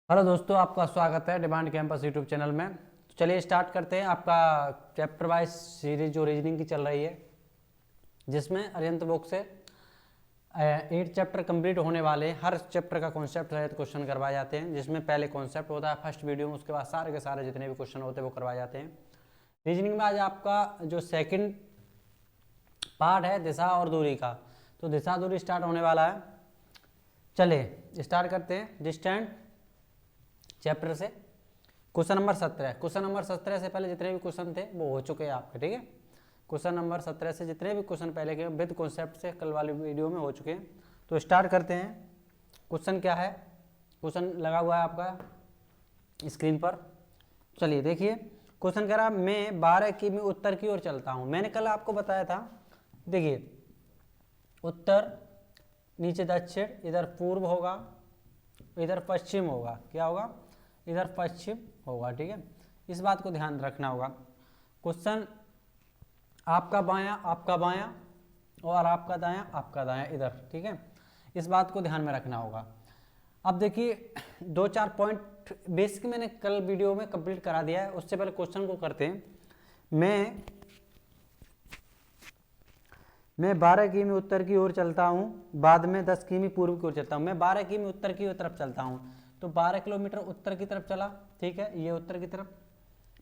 Hello दोस्तों, आपका स्वागत है डिमांड कैंपस यूट्यूब चैनल में। तो चलिए स्टार्ट करते हैं। आपका चैप्टर वाइज सीरीज जो रीजनिंग की चल रही है, जिसमें अरिहंत बुक से 8 चैप्टर कंप्लीट होने वाले, हर चैप्टर का कॉन्सेप्ट सहित क्वेश्चन करवाए जाते हैं। जिसमें पहले कॉन्सेप्ट होता है फर्स्ट वीडियो में, उसके बाद सारे के सारे जितने भी क्वेश्चन होते हैं वो करवाए जाते हैं। रीजनिंग में आज आपका जो सेकेंड पार्ट है दिशा और दूरी का, तो दिशा दूरी स्टार्ट होने वाला है। चलिए स्टार्ट करते हैं डिस्टेंट चैप्टर से। Question number 17। क्वेश्चन नंबर 17 से पहले जितने भी क्वेश्चन थे वो हो चुके हैं आपके, ठीक है। क्वेश्चन नंबर 17 से जितने भी क्वेश्चन पहले के विद कॉन्सेप्ट से कल वाली वीडियो में हो चुके हैं। तो स्टार्ट करते हैं। क्वेश्चन क्या है, क्वेश्चन लगा हुआ है आपका स्क्रीन पर। चलिए देखिए, क्वेश्चन कह रहा मैं 12 किमी उत्तर की ओर चलता हूँ। मैंने कल आपको बताया था, देखिए उत्तर, नीचे दक्षिण, इधर पूर्व होगा, इधर पश्चिम होगा। क्या होगा? इधर पश्चिम होगा, ठीक है। इस बात को ध्यान रखना होगा। क्वेश्चन आपका बायां आपका बायां और आपका दायां इधर, ठीक है। इस बात को ध्यान में रखना होगा। अब देखिए 2-4 पॉइंट बेसिक मैंने कल वीडियो में कंप्लीट करा दिया है। उससे पहले क्वेश्चन को करते हैं। मैं 12 किमी उत्तर की ओर चलता हूँ, बाद में 10 किमी पूर्व की ओर चलता हूँ। मैं 12 किमी उत्तर की तरफ चलता हूँ, तो 12 किलोमीटर उत्तर की तरफ चला, ठीक है। ये उत्तर की तरफ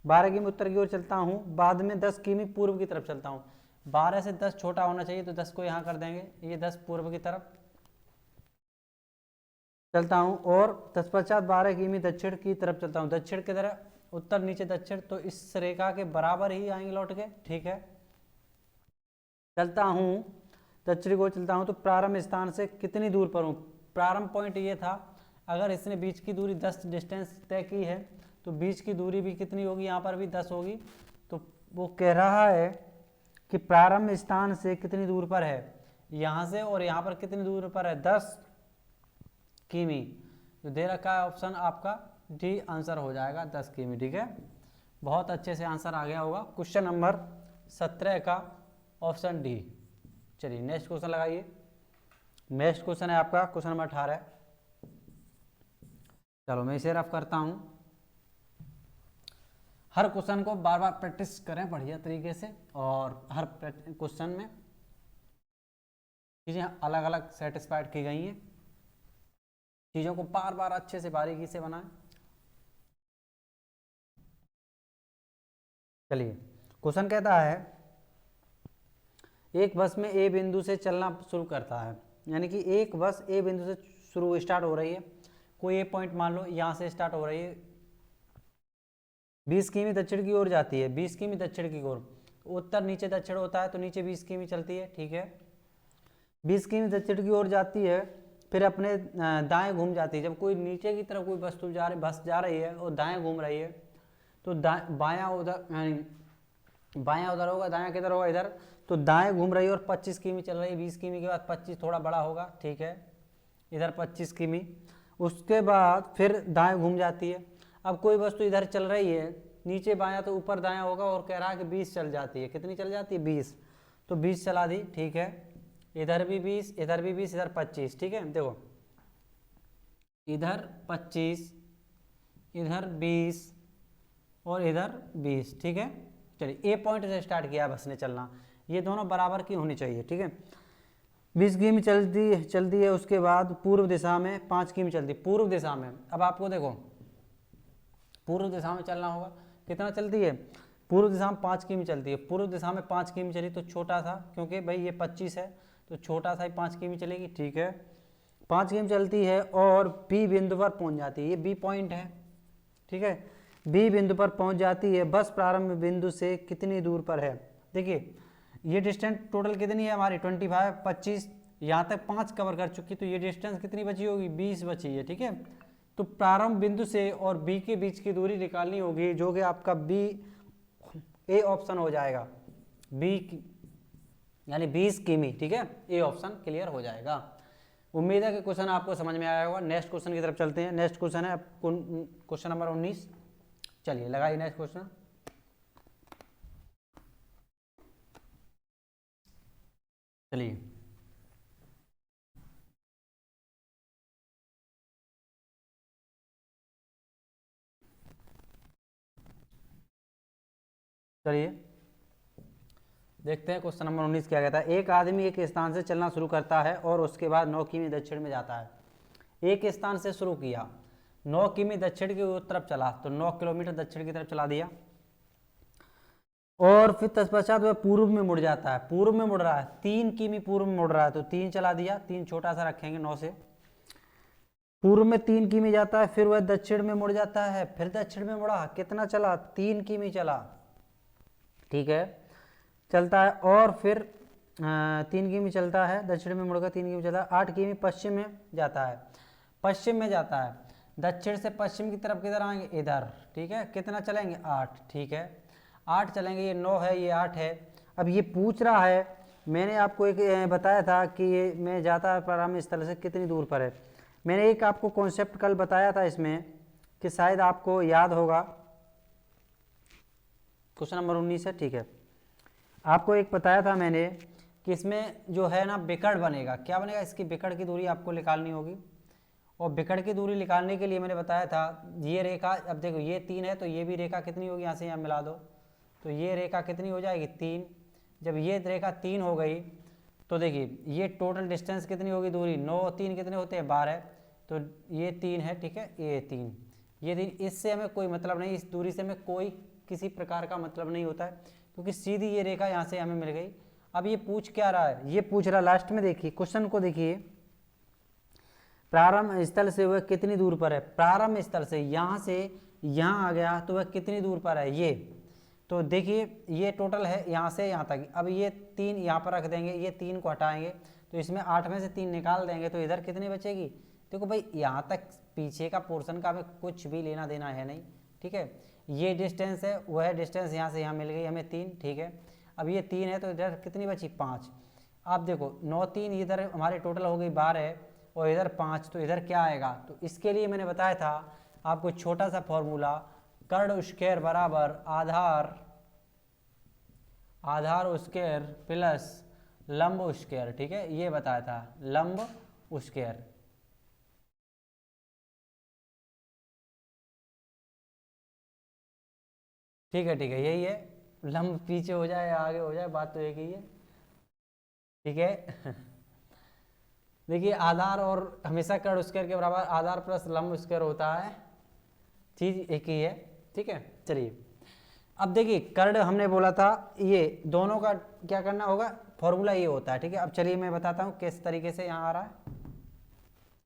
12 किमी उत्तर की ओर चलता हूँ, बाद में 10 किमी पूर्व की तरफ चलता हूँ। 12 से 10 छोटा होना चाहिए, तो 10 को यहाँ कर देंगे। ये 10 पूर्व की तरफ चलता हूँ, और तत्पश्चात 12 किमी दक्षिण की तरफ चलता हूँ। दक्षिण की तरफ, उत्तर नीचे दक्षिण, तो इस रेखा के बराबर ही आएंगे लौट के, ठीक है। चलता हूँ, दक्षिण को चलता हूँ, तो प्रारंभ स्थान से कितनी दूर पर हूँ। प्रारंभ पॉइंट ये था, अगर इसने बीच की दूरी 10 डिस्टेंस तय की है, तो बीच की दूरी भी कितनी होगी, यहाँ पर भी 10 होगी। तो वो कह रहा है कि प्रारंभ स्थान से कितनी दूर पर है, यहाँ से और यहाँ पर कितनी दूर पर है, 10 किमी। जो दे रखा है ऑप्शन आपका डी आंसर हो जाएगा, 10 किमी, ठीक है। बहुत अच्छे से आंसर आ गया होगा क्वेश्चन नंबर 17 का, ऑप्शन डी। चलिए नेक्स्ट क्वेश्चन लगाइए। नेक्स्ट क्वेश्चन है आपका क्वेश्चन नंबर 18। चलो मैं इसे रफ करता हूं। हर क्वेश्चन को बार बार प्रैक्टिस करें बढ़िया तरीके से, और हर क्वेश्चन में चीज़ें अलग अलग सेटिस्फाइड की गई हैं। चीज़ों को बार बार अच्छे से बारीकी से बनाएं। चलिए क्वेश्चन कहता है, एक बस में ए बिंदु से चलना शुरू करता है, यानी कि एक बस ए बिंदु से शुरू स्टार्ट हो रही है। कोई ए पॉइंट मान लो यहाँ से स्टार्ट हो रही है, 20 किमी दक्षिण की ओर जाती है, 20 किमी दक्षिण की ओर। उत्तर नीचे दक्षिण होता है, तो नीचे 20 किमी चलती है, ठीक है। 20 किमी दक्षिण की ओर जाती है, फिर अपने दाएं घूम जाती है। जब कोई नीचे की तरफ कोई वस्तु बस जा रही है और दाएं घूम रही है, तो बायां उधर, बायां उधर होगा, दायां किधर होगा, इधर। तो दाएं घूम रही है और 25 किमी चल रही है। 20 किमी के बाद 25 थोड़ा बड़ा होगा, ठीक है। इधर 25 किमी, उसके बाद फिर दाएं घूम जाती है। अब कोई वस्तु इधर चल रही है, नीचे बायां तो ऊपर दायां होगा, और कह रहा है कि 20 चल जाती है। कितनी चल जाती है? 20। तो 20 चला दी, ठीक है। इधर भी 20, इधर भी 20, इधर 25, ठीक है। देखो इधर 25, इधर 20 और इधर 20, ठीक है। चलिए ए पॉइंट से स्टार्ट किया बस ने चलना, ये दोनों बराबर की होनी चाहिए, ठीक है। 20 किमी चलती है। उसके बाद पूर्व दिशा में 5 किमी चलती है। पूर्व दिशा में, अब आपको देखो पूर्व दिशा में चलना होगा। कितना चलती है? पूर्व दिशा में 5 किमी चलती है। पूर्व दिशा में 5 किमी चली तो छोटा सा, क्योंकि भाई ये 25 है, तो छोटा सा ही 5 किमी चलेगी, ठीक है। 5 किमी चलती है और बी बिंदु पर पहुंच जाती है। ये बी पॉइंट है, ठीक है। बी बिंदु पर पहुंच जाती है। बस प्रारंभ बिंदु से कितनी दूर पर है? देखिए ये डिस्टेंस टोटल कितनी है हमारी, 25, 25, यहाँ तक 5 कवर कर चुकी, तो ये डिस्टेंस कितनी बची होगी? 20 बची है, ठीक है। तो प्रारंभ बिंदु से और बी के बीच की दूरी निकालनी होगी, जो कि आपका बी ए ऑप्शन हो जाएगा, बी यानी 20 किमी, ठीक है। ए ऑप्शन क्लियर हो जाएगा। उम्मीद है कि क्वेश्चन आपको समझ में आया होगा। नेक्स्ट क्वेश्चन की तरफ चलते हैं। नेक्स्ट क्वेश्चन है क्वेश्चन नंबर 19। चलिए लगाइए नेक्स्ट क्वेश्चन। चलिए चलिए देखते हैं क्वेश्चन नंबर 19 क्या कहता है। एक आदमी एक स्थान से चलना शुरू करता है और उसके बाद 9 किमी दक्षिण में जाता है। एक स्थान से शुरू किया, 9 किमी दक्षिण की तरफ चला, तो 9 किलोमीटर दक्षिण की तरफ चला दिया। और फिर तत्पश्चात वह पूर्व में मुड़ जाता है, पूर्व में मुड़ रहा है, 3 किमी पूर्व में मुड़ रहा है, तो 3 चला दिया, 3 छोटा सा रखेंगे 9 से। पूर्व में 3 किमी जाता है, फिर वह दक्षिण में मुड़ जाता है, फिर दक्षिण में मुड़ा, कितना चला, 3 किमी चला, ठीक है, चलता है। और फिर 3 किमी चलता है, दक्षिण में मुड़कर 3 किमी चलता है, 8 किमी पश्चिम में जाता है, पश्चिम में जाता है, दक्षिण से पश्चिम की तरफ किधर आएंगे, इधर, ठीक है, कितना चलेंगे, 8, ठीक है, 8 चलेंगे, ये 9 है, ये 8 है। अब ये पूछ रहा है, मैंने आपको एक बताया था कि ये मैं जाता प्रारंभ स्थल से कितनी दूर पर है। मैंने एक आपको कॉन्सेप्ट कल बताया था इसमें कि शायद आपको याद होगा, क्वेश्चन नंबर 19 है, ठीक है। आपको एक बताया था मैंने कि इसमें जो है ना विकर्ण बनेगा, क्या बनेगा, इसकी विकर्ण की दूरी आपको निकालनी होगी। और विकर्ण की दूरी निकालने के लिए मैंने बताया था ये रेखा, अब देखो ये 3 है तो ये भी रेखा कितनी होगी, यहाँ से यहाँ मिला दो, तो ये रेखा कितनी हो जाएगी, 3। जब ये रेखा 3 हो गई तो देखिए ये टोटल डिस्टेंस कितनी होगी, दूरी 9 और 3 कितने होते हैं, 12, तो ये 3 है, ठीक है, ये 3, ये 3, इससे हमें कोई मतलब नहीं, इस दूरी से हमें कोई किसी प्रकार का मतलब नहीं होता है, क्योंकि सीधी ये रेखा यहाँ से हमें मिल गई। अब ये पूछ क्या रहा है, ये पूछ रहा लास्ट में, देखिए क्वेश्चन को देखिए, प्रारंभ स्थल से वह कितनी दूर पर है, प्रारंभ स्थल से यहाँ से यहाँ आ गया तो वह कितनी दूर पर है, ये तो देखिए ये टोटल है यहाँ से यहाँ तक। अब ये 3 यहाँ पर रख देंगे, ये 3 को हटाएंगे तो इसमें 8 में से 3 निकाल देंगे तो इधर कितनी बचेगी, देखो भाई यहाँ तक पीछे का पोर्शन का हमें कुछ भी लेना देना है नहीं, ठीक है, ये डिस्टेंस है, वह डिस्टेंस यहाँ से यहाँ मिल गई हमें 3, ठीक है। अब ये 3 है तो इधर कितनी बची, 5। आप देखो 9 3 इधर हमारे टोटल हो गई 12 और इधर 5, तो इधर क्या आएगा, तो इसके लिए मैंने बताया था आपको छोटा सा फॉर्मूला, कर्ण स्क्वायर बराबर आधार स्क्वायर प्लस लंब स्क्वायर, ठीक है, ये बताया था, लंब स्क्वायर, ठीक है, यही है, लंब पीछे हो जाए आगे हो जाए बात तो एक ही है, ठीक है। देखिए आधार और हमेशा कर्ण स्क्वायर के बराबर आधार प्लस लंब स्क्वायर होता है, चीज एक ही है, ठीक है। चलिए अब देखिए कर्ण हमने बोला था, ये दोनों का क्या करना होगा, फॉर्मूला ये होता है, ठीक है। अब चलिए मैं बताता हूँ किस तरीके से यहाँ आ रहा है,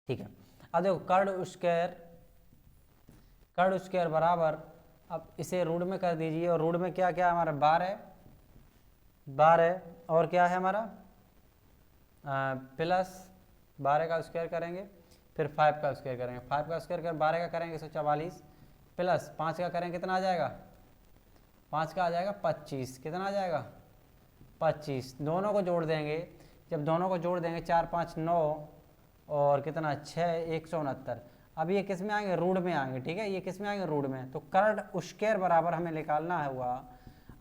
ठीक है। अब देखो कर्ण स्क्वायर बराबर, अब इसे रूट में कर दीजिए, और रूट में क्या क्या हमारा 12 और क्या है हमारा प्लस 12 का स्क्वायर करेंगे, फिर 5 का स्क्वायर करेंगे, 5 का स्क्वायर कर 12 का करेंगे 144, प्लस 5 का करेंगे कितना आ जाएगा, 5 का आ जाएगा 25, कितना आ जाएगा 25, दोनों को जोड़ देंगे, जब दोनों को जोड़ देंगे 4 5 9 और कितना 6 169। अब ये किस में आएंगे, रूट में आएंगे, ठीक है, ये किस में आएंगे, रूट में। तो कर्ण स्क्वायर बराबर हमें निकालना है हुआ,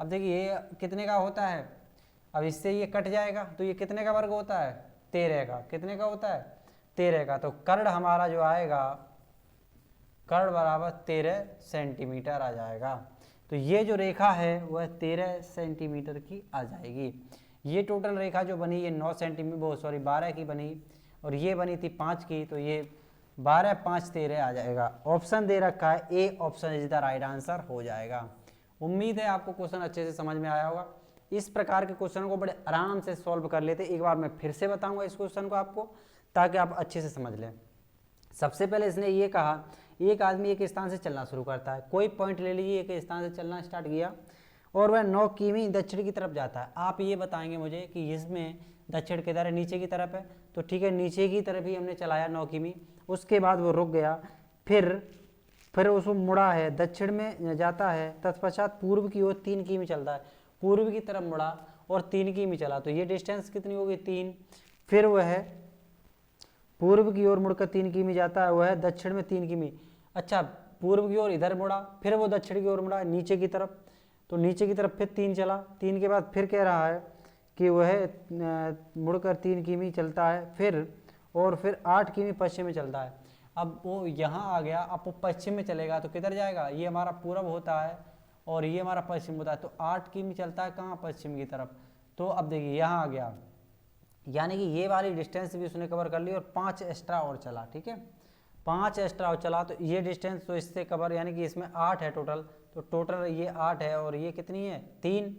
अब देखिए ये कितने का होता है, अब इससे ये कट जाएगा तो ये कितने का वर्ग होता है, 13 का, कितने का होता है, 13 का। तो कर्ण हमारा जो आएगा, कर्ण बराबर 13 सेंटीमीटर आ जाएगा। तो ये जो रेखा है वह 13 सेंटीमीटर की आ जाएगी। ये टोटल रेखा जो बनी ये 9 सेंटीमीटर 12 की बनी, और ये बनी थी 5 की, तो ये 12 5 13 आ जाएगा। ऑप्शन दे रखा है A option is the right answer हो जाएगा। उम्मीद है आपको क्वेश्चन अच्छे से समझ में आया होगा। इस प्रकार के क्वेश्चन को बड़े आराम से सॉल्व कर लेते, एक बार मैं फिर से बताऊंगा इस क्वेश्चन को आपको, ताकि आप अच्छे से समझ लें। सबसे पहले इसने ये कहा एक आदमी एक स्थान से चलना शुरू करता है, कोई पॉइंट ले लीजिए, एक स्थान से चलना स्टार्ट किया और वह 9 किमी दक्षिण की तरफ जाता है। आप ये बताएंगे मुझे कि इसमें दक्षिण किधर है, नीचे की तरफ है, तो ठीक है नीचे की तरफ ही हमने चलाया 9 किमी। उसके बाद वो रुक गया, फिर उसको मुड़ा है, दक्षिण में जाता है, तत्पश्चात पूर्व की ओर 3 किमी चलता है, पूर्व की तरफ मुड़ा और 3 किमी चला, तो ये डिस्टेंस कितनी होगी 3। फिर वह पूर्व की ओर मुड़कर 3 किमी जाता है, वह दक्षिण में 3 किमी, अच्छा पूर्व की ओर इधर मुड़ा, फिर वो दक्षिण की ओर मुड़ा नीचे की तरफ, तो नीचे की तरफ फिर 3 चला, 3 के बाद फिर कह रहा है कि वह मुड़कर 3 किमी चलता है, फिर 8 किमी पश्चिम में चलता है। अब वो यहाँ आ गया, अब वो पश्चिम में चलेगा तो किधर जाएगा, ये हमारा पूरब होता है और ये हमारा पश्चिम होता है, तो 8 किमी चलता है कहाँ, पश्चिम की तरफ। तो अब देखिए यहाँ आ गया, यानी कि ये वाली डिस्टेंस भी उसने कवर कर ली और 5 एक्स्ट्रा और चला, ठीक है, 5 एक्स्ट्रा और चला, तो ये डिस्टेंस तो इससे कवर, यानी कि इसमें 8 है टोटल, तो टोटल ये 8 है और ये कितनी है 3,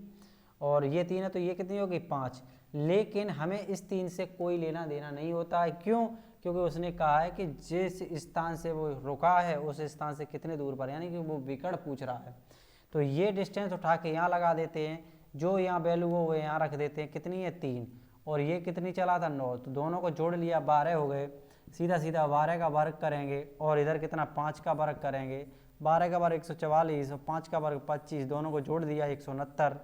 और ये 3 है, तो ये कितनी होगी 5। लेकिन हमें इस 3 से कोई लेना देना नहीं होता है, क्यों, क्योंकि उसने कहा है कि जिस स्थान से वो रुका है उस स्थान से कितने दूर पर, यानी कि वो विकर्ण पूछ रहा है। तो ये डिस्टेंस उठा के यहाँ लगा देते हैं, जो यहाँ वैल्यू हो वो यहाँ रख देते हैं, कितनी है 3, और ये कितनी चला था 9, तो दोनों को जोड़ लिया 12 हो गए, सीधा सीधा 12 का वर्ग करेंगे और इधर कितना 5 का वर्ग करेंगे, 12 का वर्ग 144 और 5 का वर्ग 25, दोनों को जोड़ दिया 169,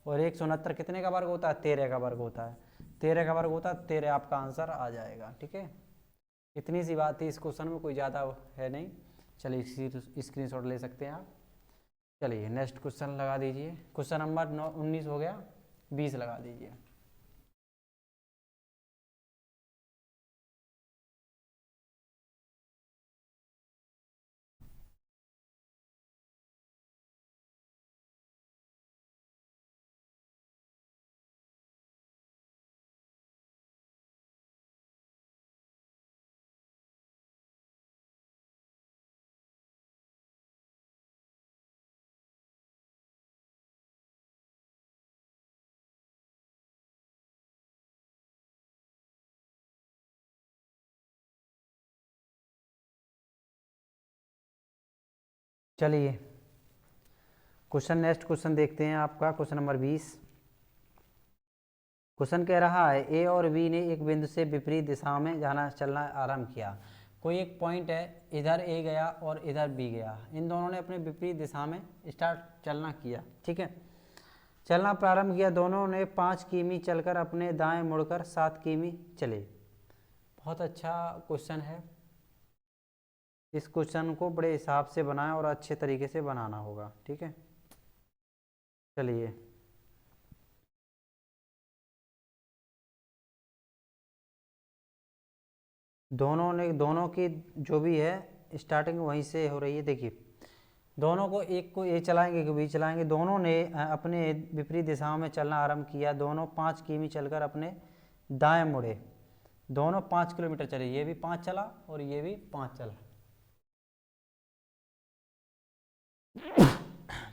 और 169 कितने का वर्ग होता है 13 का वर्ग होता है, 13 का वर्ग होता है 13, आपका आंसर आ जाएगा, ठीक है। इतनी सी बात थी, इस क्वेश्चन में कोई ज़्यादा है नहीं, चलिए स्क्रीनशॉट ले सकते हैं आप। चलिए नेक्स्ट क्वेश्चन लगा दीजिए, क्वेश्चन नंबर 19 हो गया, 20 लगा दीजिए। चलिए क्वेश्चन, नेक्स्ट क्वेश्चन देखते हैं आपका, क्वेश्चन नंबर 20। क्वेश्चन कह रहा है ए और बी ने एक बिंदु से विपरीत दिशा में जाना चलना आरंभ किया। कोई एक पॉइंट है, इधर ए गया और इधर बी गया, इन दोनों ने अपने विपरीत दिशा में स्टार्ट चलना किया, ठीक है, चलना प्रारंभ किया। दोनों ने 5 किमी चलकर अपने दाएं मुड़कर 7 किमी चले। बहुत अच्छा क्वेश्चन है, इस क्वेश्चन को बड़े हिसाब से बनाएं और अच्छे तरीके से बनाना होगा, ठीक है। चलिए दोनों की जो भी है स्टार्टिंग वहीं से हो रही है। देखिए दोनों को, एक को ए चलाएंगे एक बी चलाएंगे, दोनों ने अपने विपरीत दिशाओं में चलना आरंभ किया। दोनों 5 किमी चलकर अपने दाएं मुड़े, दोनों 5 किलोमीटर चले, ये भी 5 चला और ये भी 5 चला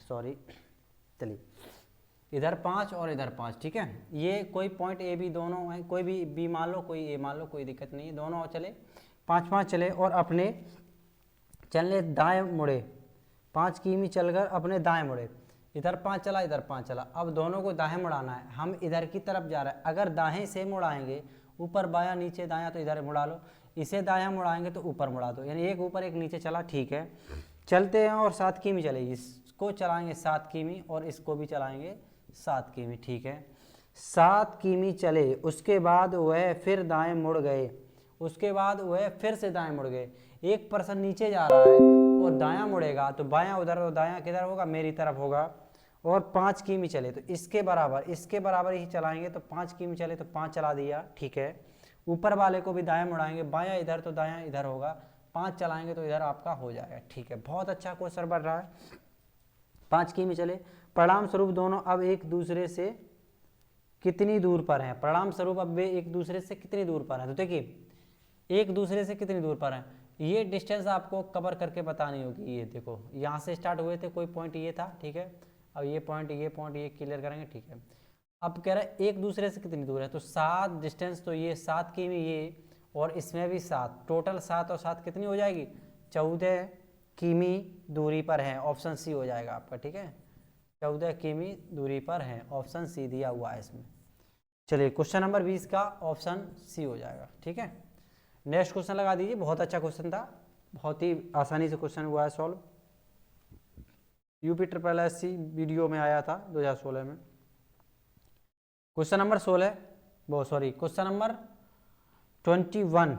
सॉरी, चलिए इधर 5 और इधर 5, ठीक है। ये कोई पॉइंट ए बी दोनों हैं, कोई भी बी मान लो कोई ए मान लो, कोई दिक्कत नहीं है, दोनों चले 5 चले और अपने चलने दाएं मुड़े, 5 किमी चलकर अपने दाएं मुड़े, इधर 5 चला इधर 5 चला। अब दोनों को दाएं मुड़ाना है, हम इधर की तरफ जा रहे हैं, अगर दाएं से मुड़ाएंगे, ऊपर बायां नीचे दायां, तो इधर मुड़ा लो, इसे दायां मुड़ाएंगे तो ऊपर मुड़ा दो, यानी एक ऊपर एक नीचे चला, ठीक है। चलते हैं और 7 किमी चले, इसको चलाएंगे 7 किमी और इसको भी चलाएंगे 7 किमी, ठीक है। 7 किमी चले, उसके बाद वह फिर दाएं मुड़ गए, उसके बाद वह फिर से दाएं मुड़ गए। एक पर्सन नीचे जा रहा है और दायां मुड़ेगा तो बायां उधर और दायां किधर होगा, मेरी तरफ होगा, और 5 किमी चले तो इसके बराबर ही चलाएंगे, तो 5 किमी चले तो 5 चला दिया, ठीक है। ऊपर वाले को भी दायां मुड़ाएंगे, बायां इधर तो दायां इधर होगा, 5 चलाएंगे तो इधर आपका हो जाएगा, ठीक है। बहुत अच्छा क्वेश्चन बन रहा है। 5 किमी चले, परिणाम स्वरूप दोनों अब एक दूसरे से कितनी दूर पर हैं, परिणाम स्वरूप अब वे एक दूसरे से कितनी दूर पर हैं। तो देखिए एक दूसरे से कितनी दूर पर हैं, ये डिस्टेंस आपको कवर करके बतानी होगी। ये देखो यहाँ से स्टार्ट हुए थे, कोई पॉइंट ये था, ठीक है। अब ये पॉइंट ये क्लियर करेंगे, ठीक है। अब कह रहा है एक दूसरे से कितनी दूर है, तो 7 डिस्टेंस, तो ये 7 किमी ये, और इसमें भी 7, टोटल 7 और 7 कितनी हो जाएगी, 14 किमी दूरी पर है, ऑप्शन सी हो जाएगा आपका, ठीक है। 14 किमी दूरी पर है, ऑप्शन सी दिया हुआ है इसमें। चलिए क्वेश्चन नंबर 20 का ऑप्शन सी हो जाएगा, ठीक है। नेक्स्ट क्वेश्चन लगा दीजिए, बहुत अच्छा क्वेश्चन था, बहुत ही आसानी से क्वेश्चन हुआ है solve, UP triple SC video में आया था 2016 में। Question number 16, question number 21,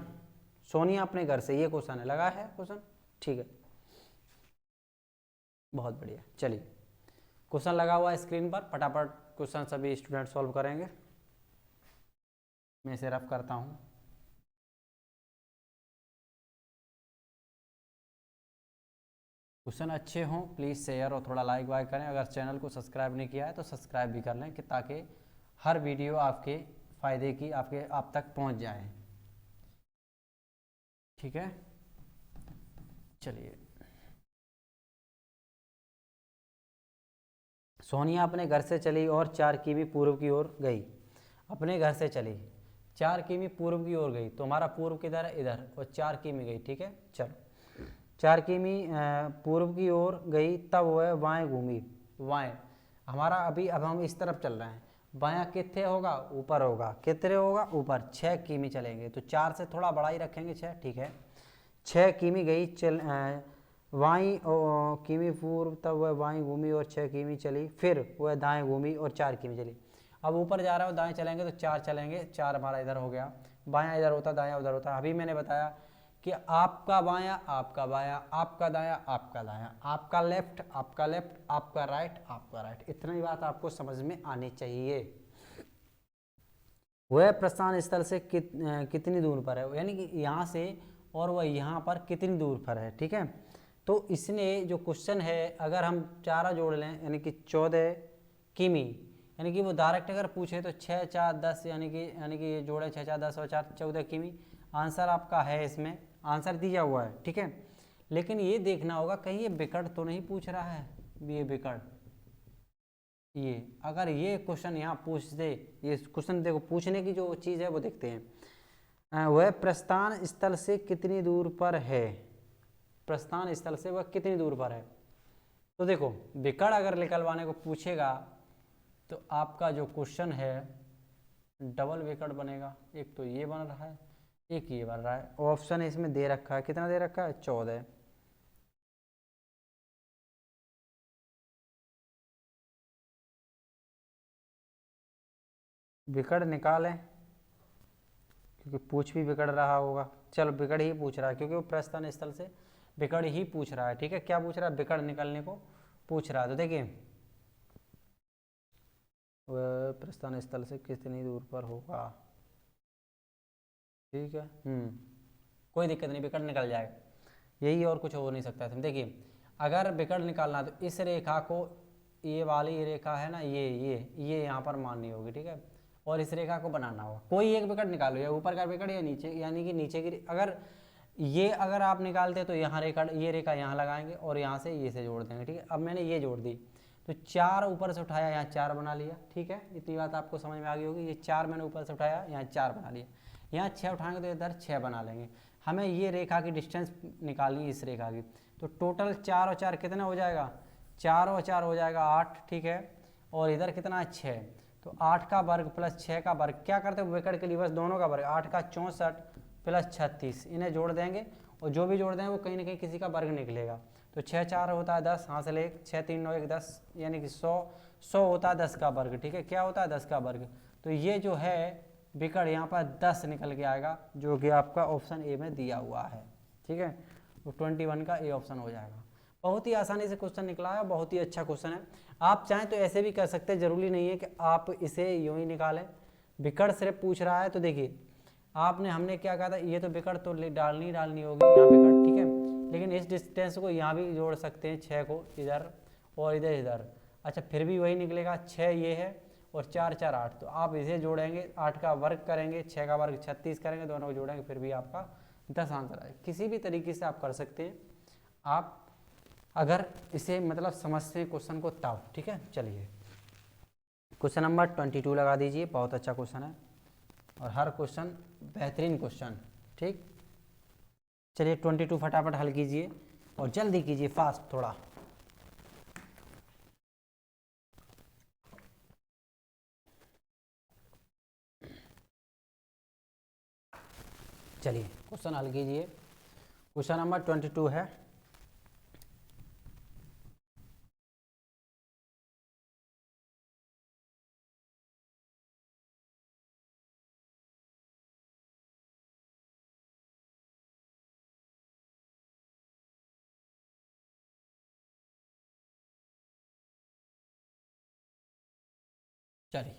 Sonia अपने घर से, ये क्वेश्चन है, लगा है क्वेश्चन, ठीक है, बहुत बढ़िया। चलिए क्वेश्चन लगा हुआ है स्क्रीन पर, फटाफट क्वेश्चन सभी स्टूडेंट सॉल्व करेंगे, मैं इसे रफ करता हूँ। क्वेश्चन अच्छे हों प्लीज़ शेयर और थोड़ा लाइक वाइक करें। अगर चैनल को सब्सक्राइब नहीं किया है तो सब्सक्राइब भी कर लें कि ताकि हर वीडियो आपके फ़ायदे की आप तक पहुंच जाए। ठीक है, चलिए। सोनिया अपने घर से चली और 4 किमी पूर्व की ओर गई। अपने घर से चली 4 किमी पूर्व की ओर गई, तो हमारा पूर्व किधर है, इधर, और 4 किमी गई। ठीक है, चलो 4 किमी पूर्व की ओर गई, तब वह बाएं घूमी। बाएं हमारा अब हम इस तरफ चल रहे हैं, बायां कितने होगा, ऊपर होगा। कितने होगा, ऊपर। 6 किमी चलेंगे, तो 4 से थोड़ा बड़ा ही रखेंगे 6। ठीक है, 6 किमी गई चल बाईं किमी पूर्व, तब वह बाईं घूमी और 6 किमी चली, फिर वह दाएं घूमी और 4 किमी चली। अब ऊपर जा रहा हो, दाएं चलेंगे तो 4 चलेंगे, 4 हमारा इधर हो गया। बायां इधर होता, दायां उधर होता। अभी मैंने बताया कि आपका बायां, आपका बायां, आपका दायां, आपका दायां, आपका लेफ्ट, आपका लेफ्ट, आपका राइट, आपका राइट। इतना ही बात आपको समझ में आनी चाहिए। वह प्रस्थान स्थल से कितनी दूर पर है, यानी कि यहाँ से और वह यहाँ पर कितनी दूर पर है। ठीक है, तो इसने जो क्वेश्चन है, अगर हम चारा जोड़ लें यानी कि 14 किमी, यानी कि वो डायरेक्ट अगर पूछे तो 6 4 10, यानी कि ये जोड़े 6 4 10 और 4 14 किमी। आंसर आपका है, इसमें आंसर दिया हुआ है। ठीक है, लेकिन ये देखना होगा कहीं ये विकट तो नहीं पूछ रहा है। ये विकट, ये अगर ये क्वेश्चन यहाँ पूछ दे, ये क्वेश्चन देखो पूछने की जो चीज़ है वो देखते हैं। वह प्रस्थान स्थल से कितनी दूर पर है, प्रस्थान स्थल से वह कितनी दूर पर है। तो देखो विकट अगर निकलवाने को पूछेगा तो आपका जो क्वेश्चन है डबल विकट बनेगा। एक तो ये बन रहा है, एक ये बन रहा है। ऑप्शन इसमें दे रखा है, कितना दे रखा है, 14। विकट निकालें, क्योंकि पूछ भी विकट रहा होगा। चलो विकट ही पूछ रहा है, क्योंकि वो प्रस्थान स्थल से विकट ही पूछ रहा है। ठीक है, क्या पूछ रहा है, विकट निकलने को पूछ रहा है। तो देखिए वह प्रस्थान स्थल से कितनी दूर पर होगा। ठीक है, कोई दिक्कत नहीं, विकट निकल जाएगा, यही और कुछ हो नहीं सकता है। देखिए अगर विकट निकालना तो इस रेखा को, ये वाली रेखा है ना, ये यहाँ पर माननी होगी। ठीक है, और इस रेखा को बनाना होगा। कोई एक विकट निकालो, या ऊपर का विकट या नीचे, यानी कि नीचे की अगर आप निकालते तो यहाँ ये रेखा यहाँ लगाएंगे और यहाँ से ये से जोड़ देंगे। ठीक है, अब मैंने ये जोड़ दी तो 4 ऊपर से उठाया, यहाँ 4 बना लिया। ठीक है, इतनी बात आपको समझ में आ गई होगी। ये 4 मैंने ऊपर से उठाया, यहाँ 4 बना लिया। यहाँ 6 उठाएंगे तो इधर 6 बना लेंगे। हमें ये रेखा की डिस्टेंस निकालनी है, इस रेखा की। तो टोटल 4 और 4 कितना हो जाएगा, 4 और 4 हो जाएगा 8। ठीक है, और इधर कितना है, 6। तो 8 का वर्ग प्लस 6 का वर्ग, क्या करते हैं विकट के लिए, बस दोनों का वर्ग। 8 का 64 प्लस 36, इन्हें जोड़ देंगे और जो भी जोड़ देंगे वो कहीं ना कहीं किसी का वर्ग निकलेगा। तो 6 4 होता है 10, हासिल 1, 6 3 9 1 10, यानी कि 100 होता है 10 का वर्ग। ठीक है, क्या होता है 10 का वर्ग। तो ये जो है विकट यहाँ पर 10 निकल के आएगा, जो कि आपका ऑप्शन ए में दिया हुआ है। ठीक है, तो 21 का ए ऑप्शन हो जाएगा। बहुत ही आसानी से क्वेश्चन निकला है, बहुत ही अच्छा क्वेश्चन है। आप चाहें तो ऐसे भी कर सकते हैं, जरूरी नहीं है कि आप इसे यूं ही निकालें। विकट सिर्फ पूछ रहा है, तो देखिए हमने क्या कहा था, ये तो विकट तो डालनी होगी यहाँ विकट। ठीक है, लेकिन इस डिस्टेंस को यहाँ भी जोड़ सकते हैं, 6 को इधर और इधर इधर। अच्छा, फिर भी वही निकलेगा, 6 ये है और 4 4 8। तो आप इसे जोड़ेंगे, 8 का वर्ग करेंगे, 6 का वर्ग 36 करेंगे, दोनों को जोड़ेंगे, फिर भी आपका 10 आंसर आए। किसी भी तरीके से आप कर सकते हैं, आप अगर इसे मतलब समझते हैं क्वेश्चन को तब। ठीक है, चलिए क्वेश्चन नंबर 22 लगा दीजिए। बहुत अच्छा क्वेश्चन है और हर क्वेश्चन बेहतरीन क्वेश्चन। ठीक, चलिए 22 फटाफट हल कीजिए और जल्दी कीजिए, फास्ट थोड़ा। चलिए क्वेश्चन हल कीजिए। क्वेश्चन नंबर 22 है, चलिए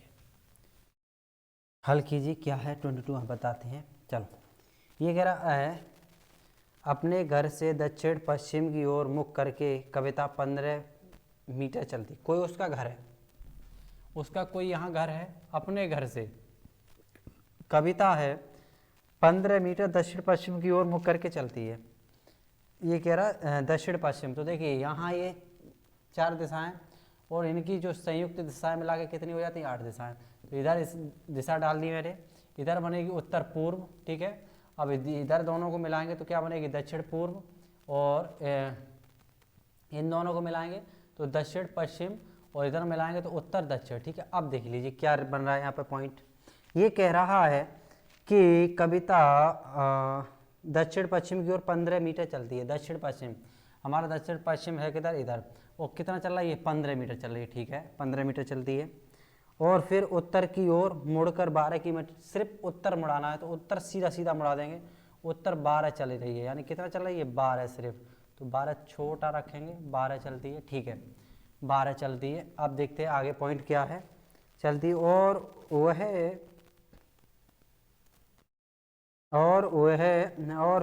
हल कीजिए। क्या है 22 हम बताते हैं। चलो, ये कह रहा है अपने घर से दक्षिण पश्चिम की ओर मुख करके कविता 15 मीटर चलती। कोई उसका घर है, उसका कोई यहाँ घर है, अपने घर से कविता है 15 मीटर दक्षिण पश्चिम की ओर मुख करके चलती है। ये कह रहा दक्षिण पश्चिम, तो देखिए यहाँ ये 4 दिशाएं और इनकी जो संयुक्त दिशाएं मिला के कितनी हो जाती हैं, 8 दिशाएं। तो इधर इस दिशा डाल दी मैंने, इधर बनेगी उत्तर पूर्व, ठीक है। अब इधर दोनों को मिलाएंगे तो क्या बनेगी, दक्षिण पूर्व, और इन दोनों को मिलाएंगे तो दक्षिण पश्चिम, और इधर मिलाएंगे तो उत्तर दक्षिण, ठीक है। अब देख लीजिए क्या बन रहा है यहाँ पे पॉइंट। ये कह रहा है कि कविता दक्षिण पश्चिम की ओर 15 मीटर चलती है। दक्षिण पश्चिम, हमारा दक्षिण पश्चिम है किधर, इधर, वो कितना चल रहा है, ये 15 मीटर चल रही है, ठीक है, 15 मीटर चलती है। और फिर उत्तर की ओर मुड़कर 12 किलोमीटर, सिर्फ उत्तर मुड़ाना है तो उत्तर सीधा सीधा मुड़ा देंगे, उत्तर 12 चल रही है, यानी कितना चल रही है, 12 सिर्फ, तो 12 छोटा रखेंगे, 12 चलती है, ठीक है, 12 चलती है। अब देखते हैं आगे पॉइंट क्या है, चलती और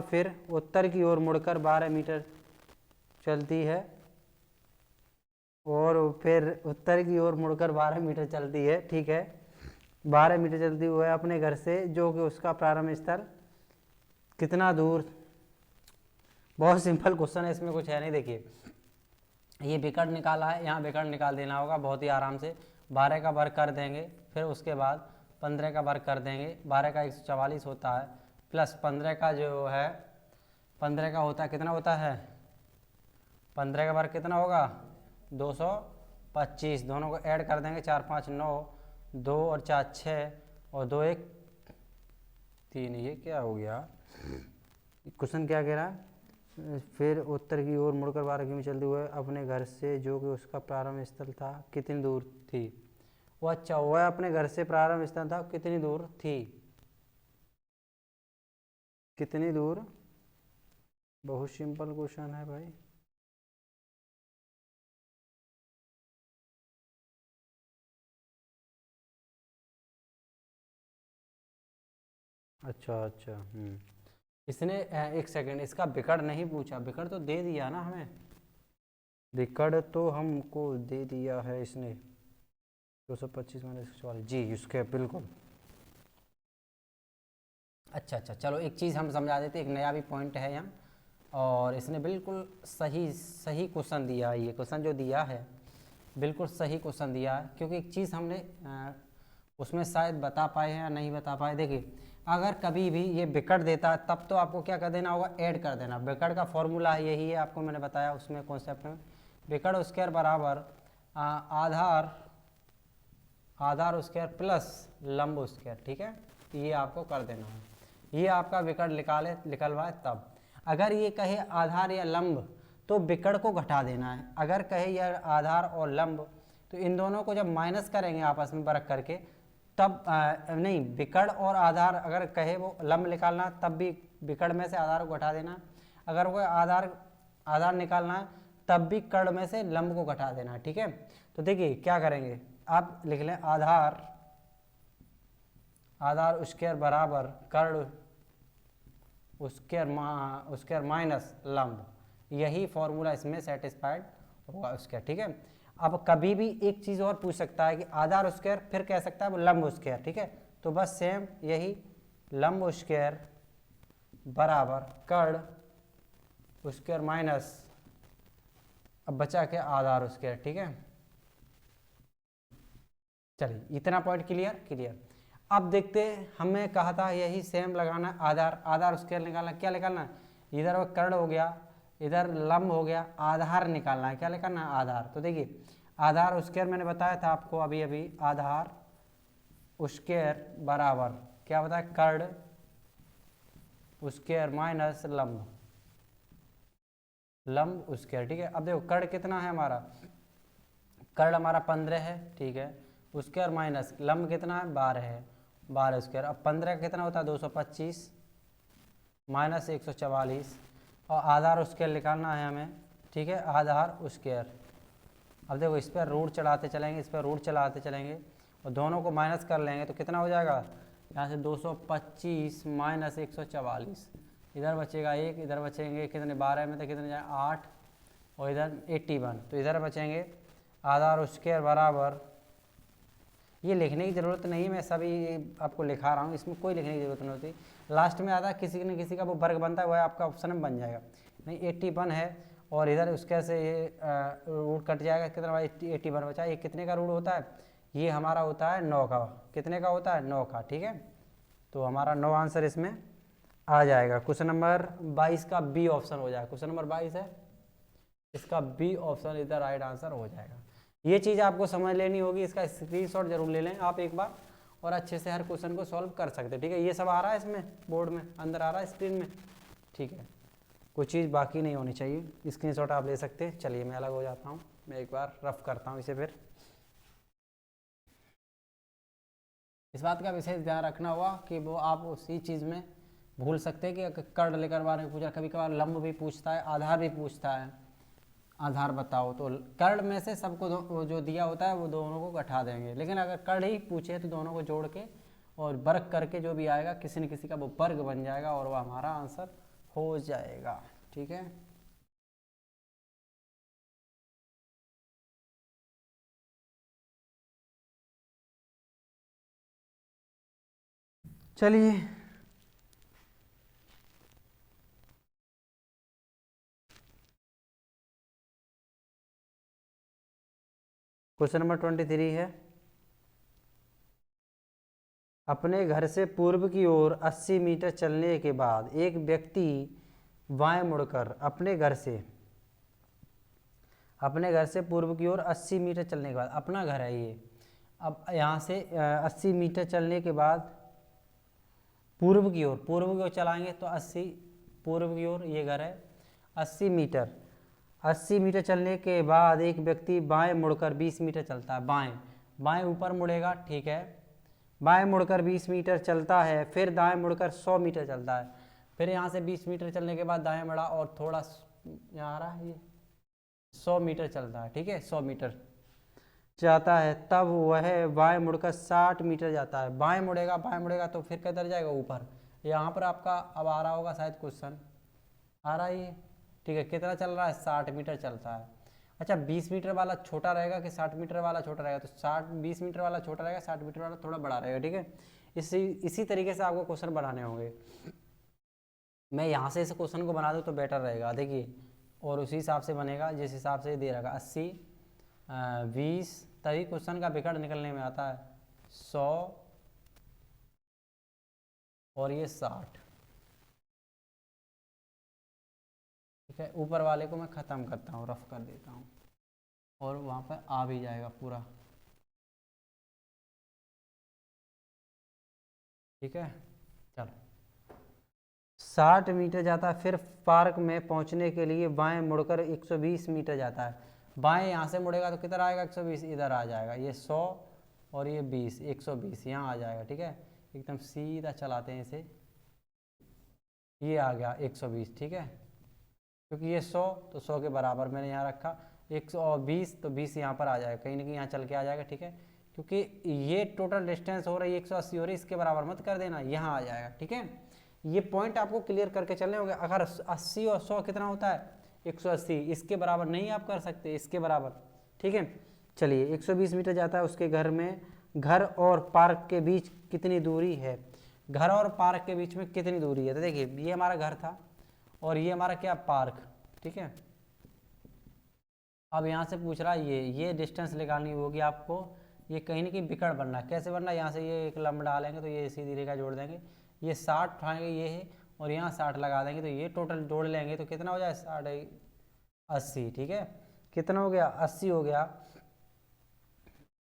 फिर उत्तर की ओर मुड़कर 12 मीटर चलती है, और फिर उत्तर की ओर मुड़कर 12 मीटर चलती है, ठीक है, 12 मीटर चलती हुई है अपने घर से, जो कि उसका प्रारंभ स्थल कितना दूर। बहुत सिंपल क्वेश्चन है, इसमें कुछ है नहीं। देखिए ये विकर्ण निकाला है, यहाँ विकर्ण निकाल देना होगा बहुत ही आराम से। 12 का वर्ग कर देंगे, फिर उसके बाद 15 का वर्ग कर देंगे, 12 का 144 होता है, प्लस 15 का जो है 15 का होता है, कितना होता है, 15 का वर्ग कितना होगा, 225, दोनों को ऐड कर देंगे, 4 5 9, 2 और 4 6, और 2 1 3। ये क्या हो गया, क्वेश्चन क्या कह रहा है, फिर उत्तर की ओर मुड़कर 12 किलोमीटर चलते हुए अपने घर से, जो कि उसका प्रारंभ स्थल था, कितनी दूर थी। वो अच्छा, वह अपने घर से प्रारंभ स्थल था, कितनी दूर थी, कितनी दूर, बहुत सिंपल क्वेश्चन है भाई। अच्छा अच्छा, इसने एक सेकंड, इसका विकर्ण नहीं पूछा, विकर्ण तो दे दिया ना हमें, विकर्ण तो हमको दे दिया है इसने, 225 माइनस 144 जी, इसके बिल्कुल। अच्छा अच्छा, चलो एक चीज़ हम समझा देते, एक नया भी पॉइंट है यहाँ, और इसने बिल्कुल सही क्वेश्चन दिया है। ये क्वेश्चन जो दिया है बिल्कुल सही क्वेश्चन दिया है, क्योंकि एक चीज़ हमने उसमें शायद बता पाए हैं या नहीं बता पाए। देखिए अगर कभी भी ये विकर्ण देता है तब तो आपको क्या कर देना होगा, ऐड कर देना। विकर्ण का फॉर्मूला यही है, आपको मैंने बताया उसमें कॉन्सेप्ट में, विकर्ण स्क्वायर बराबर आधार स्क्वायर प्लस लंब स्क्वायर, ठीक है, ये आपको कर देना है। ये आपका विकर्ण निकलवाए तब। अगर ये कहे आधार या लंब तो विकर्ण को घटा देना है, अगर कहे यह आधार और लंब तो इन दोनों को जब माइनस करेंगे आपस में वर्ग करके तब नहीं, विकर्ण और आधार अगर कहे वो लंब निकालना तब भी विकर्ण में से आधार को घटा देना, अगर वो आधार निकालना है तब भी कर्ण में से लंब को घटा देना, ठीक है। तो देखिए क्या करेंगे, आप लिख लें आधार स्क्वायर बराबर कर्ण स्क्वायर माइनस लंब, यही फॉर्मूला इसमें सेटिस्फाइड होगा उसका, ठीक है। अब कभी भी एक चीज़ और पूछ सकता है कि आधार स्क्वायर, फिर कह सकता है वो लंब स्क्वायर, ठीक है। तो बस सेम यही लंब स्क्वायर बराबर कर्ण स्क्वायर माइनस, अब बचा के आधार स्क्वायर, ठीक है। चलिए इतना पॉइंट क्लियर। अब देखते हैं, हमें कहा था यही सेम लगाना, आधार स्क्वायर निकालना, क्या निकालना है, इधर वो कर्ण हो गया, इधर लंब हो गया, आधार निकालना है, क्या निकालना है, आधार। तो देखिए आधार स्क्वायर मैंने बताया था आपको अभी आधार स्क्वायर बराबर क्या बताया, कर्ण स्क्वायर माइनस लंब स्क्वायर, ठीक है। अब देखो कर्ण कितना है हमारा, कर्ण हमारा 15 है, ठीक है, स्क्वायर माइनस लंब कितना है, 12 है, 12 स्क्वायर। अब 15 का कितना होता है, 225 माइनस 144, और आधार स्क्वायर निकालना है हमें, ठीक है, आधार स्क्वायर। अब देखो इस पर रूट चढ़ाते चलेंगे, इस पर रूट चलाते चलेंगे, और दोनों को माइनस कर लेंगे तो कितना हो जाएगा, यहाँ से 225 माइनस 144, इधर बचेगा 1, इधर बचेंगे कितने, 12 में तो कितने जाए 8, और इधर 81, तो इधर बचेंगे आधार स्क्वायर बराबर, ये लिखने की ज़रूरत नहीं है, मैं सभी आपको लिखा रहा हूँ, इसमें कोई लिखने की ज़रूरत नहीं होती। लास्ट में आता किसी न किसी का वो वर्ग बनता है, वह आपका ऑप्शन में बन जाएगा। नहीं 81 है, और इधर उसके से ये रूट कट जाएगा, कितना 81 बचा। ये कितने का रूट होता है, ये हमारा होता है 9 का। कितने का होता है, 9 का, ठीक है। तो हमारा 9 आंसर इसमें आ जाएगा। क्वेश्चन नंबर 22 का बी ऑप्शन हो जाएगा। क्वेश्चन नंबर 22 है, इसका बी ऑप्शन इधर राइट आंसर हो जाएगा। ये चीज़ आपको समझ लेनी होगी, इसका स्क्रीनशॉट जरूर ले लें आप एक बार, और अच्छे से हर क्वेश्चन को सॉल्व कर सकते हैं, ठीक है। ये सब आ रहा है इसमें बोर्ड में, अंदर आ रहा है स्क्रीन में, ठीक है। कोई चीज़ बाकी नहीं होनी चाहिए, स्क्रीनशॉट आप ले सकते हैं। चलिए मैं अलग हो जाता हूँ, मैं एक बार रफ करता हूँ इसे। फिर इस बात का विशेष ध्यान रखना होगा कि वो आप उसी चीज़ में भूल सकते हैं कि कर्ण लेकर बारे में पूछा, कभी कभार लंब भी पूछता है, आधार भी पूछता है। आधार बताओ, तो कर्ण में से सबको जो दिया होता है वो दोनों को घटा देंगे, लेकिन अगर कर्ण ही पूछे तो दोनों को जोड़ के और वर्ग करके जो भी आएगा किसी न किसी का वो वर्ग बन जाएगा, और वो हमारा आंसर हो जाएगा, ठीक है। चलिए क्वेश्चन नंबर 23 है, अपने घर से पूर्व की ओर 80 मीटर चलने के बाद एक व्यक्ति बाएं मुड़कर अपने घर से पूर्व की ओर 80 मीटर चलने के बाद, अपना घर है ये, अब यहाँ से 80 मीटर चलने के बाद पूर्व की ओर चलाएंगे तो 80 पूर्व की ओर ये घर है, 80 मीटर चलने के बाद एक व्यक्ति बाएं मुड़कर 20 मीटर चलता है। बाएं ऊपर मुड़ेगा, ठीक है। बाएं मुड़कर 20 मीटर चलता है, फिर दाएं मुड़कर 100 मीटर चलता है। फिर यहाँ से 20 मीटर चलने के बाद दाएं मुड़ा और थोड़ा यहाँ आ रहा है, ये 100 मीटर चलता है, ठीक है। 100 मीटर जाता है, तब वह बाएं मुड़कर 60 मीटर जाता है। बाएं मुड़ेगा तो फिर किधर जाएगा, ऊपर। यहाँ पर आपका अब आ रहा होगा शायद क्वेश्चन, आ रहा है ये, ठीक है। कितना चल रहा है, 60 मीटर चलता है। अच्छा 20 मीटर वाला छोटा रहेगा कि 60 मीटर वाला छोटा रहेगा, तो 20 मीटर वाला छोटा रहेगा, 60 मीटर वाला थोड़ा बड़ा रहेगा, ठीक है। इसी तरीके से आपको क्वेश्चन बनाने होंगे। मैं यहाँ से इस क्वेश्चन को बना दूँ तो बेटर रहेगा, देखिए, और उसी हिसाब से बनेगा जिस हिसाब से दे रहा 80 20, तभी क्वेश्चन का विकर्ण निकलने में आता है 100 और ये 60, ठीक है। ऊपर वाले को मैं ख़त्म करता हूँ, रफ कर देता हूँ, और वहाँ पर आ भी जाएगा पूरा, ठीक है। चलो 60 मीटर जाता है, फिर पार्क में पहुँचने के लिए बाएं मुड़कर 120 मीटर जाता है। बाएं यहाँ से मुड़ेगा तो किधर आएगा, 120 इधर आ जाएगा, ये 100 और ये 20, 120 यहाँ आ जाएगा, ठीक है। एकदम सीधा चलाते हैं इसे, ये आ गया 120, ठीक है। क्योंकि ये 100 तो 100 के बराबर मैंने यहाँ रखा, 120 तो 20 यहाँ पर आ जाएगा, कहीं ना कहीं यहाँ चल के आ जाएगा, ठीक है। क्योंकि ये टोटल डिस्टेंस हो रही है 180 हो रही है, इसके बराबर मत कर देना, यहाँ आ जाएगा, ठीक है। ये पॉइंट आपको क्लियर करके चलने होंगे। अगर 80 और 100 कितना होता है, 180, इसके बराबर नहीं आप कर सकते, इसके बराबर, ठीक है। चलिए 120 मीटर जाता है, उसके घर और पार्क के बीच कितनी दूरी है। घर और पार्क के बीच में कितनी दूरी है, तो देखिए ये हमारा घर था और ये हमारा क्या, पार्क, ठीक है। अब यहाँ से पूछ रहा है ये डिस्टेंस निकालनी होगी आपको। ये कहीं ना कहीं विकर्ण बनना है, कैसे बनना है, यहाँ से ये एक लंब डालेंगे तो ये सीधी रेखा जोड़ देंगे, ये 60 उठाएंगे ये है, और यहाँ 60 लगा देंगे तो ये टोटल जोड़ लेंगे तो कितना हो जाए, 60 80, ठीक है। कितना हो गया, 80 हो गया।